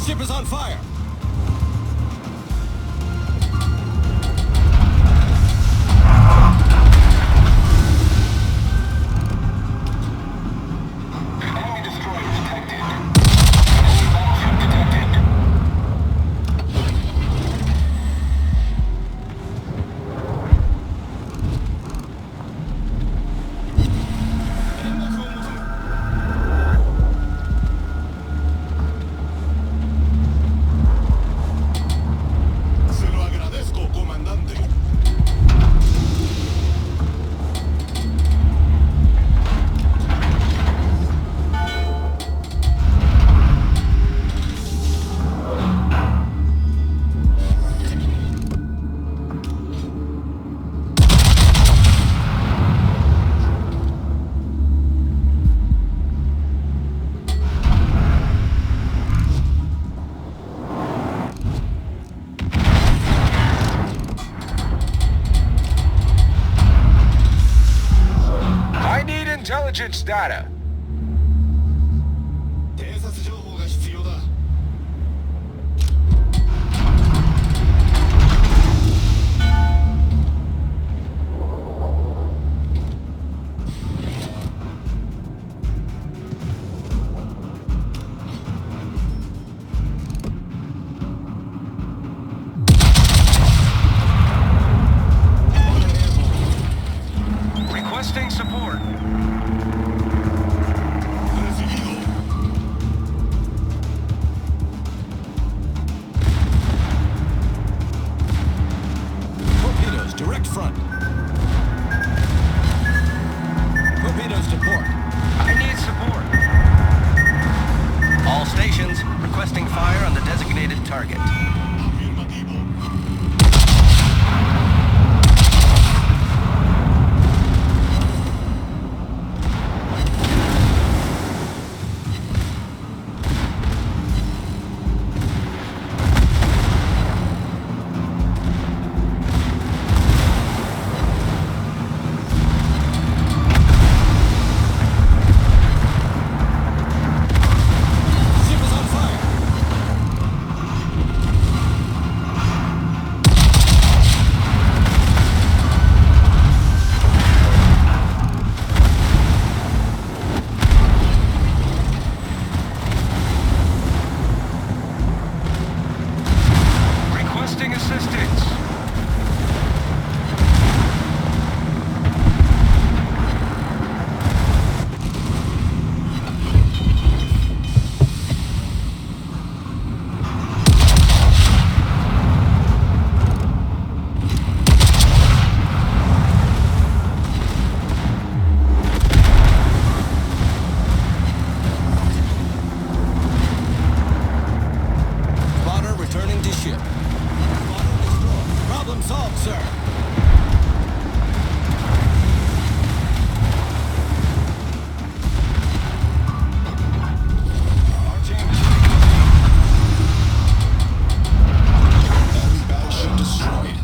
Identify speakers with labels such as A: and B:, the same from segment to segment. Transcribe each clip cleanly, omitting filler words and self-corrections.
A: Ship is on fire!
B: Enemy destroyer detected. Enemy battleship detected.
C: Se lo agradezco, comandante.
D: I need intelligence data.
C: 偵察情報が必要だ。
D: Requesting support.
C: Recibido.
A: Torpedoes, direct front. Torpedoes to port.
D: I need support.
E: All stations requesting fire on the designated target.
C: Afirmativo.
A: Ship is on fire!
D: Requesting assistance.
A: Spotter returning to ship. Spotter destroyed. Problem solved, sir.
C: Our team is enemy battleship destroyed.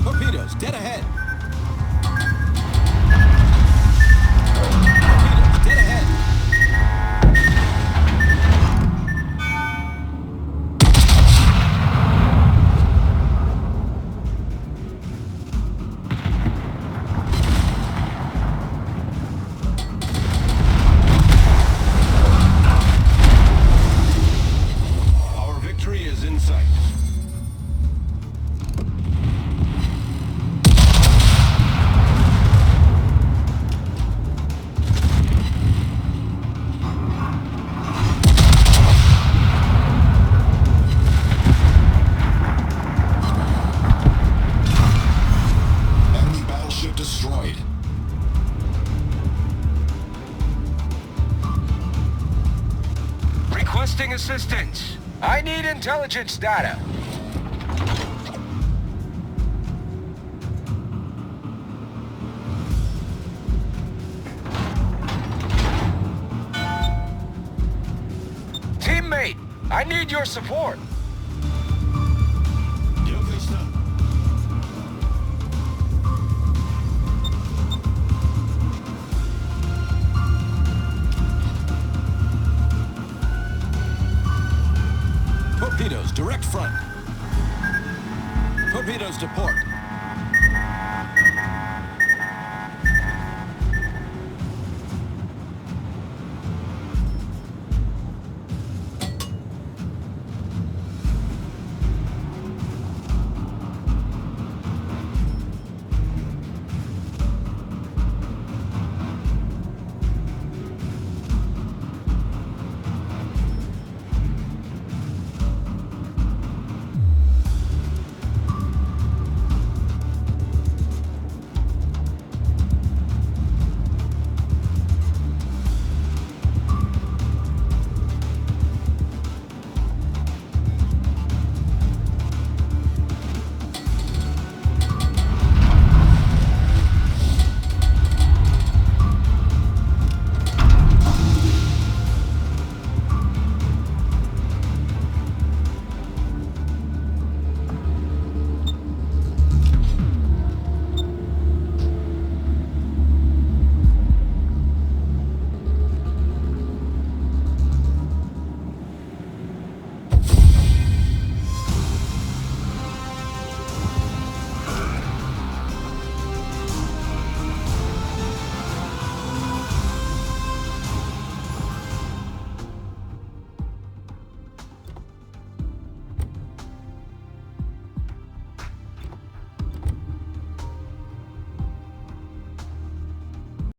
A: Torpedoes, dead ahead. Torpedoes, dead ahead.
C: Our victory is in sight. Enemy battleship destroyed.
D: Requesting assistance. I need intelligence data. need your support.
C: 여기 있어.
A: Torpedoes, direct front. Torpedoes to port.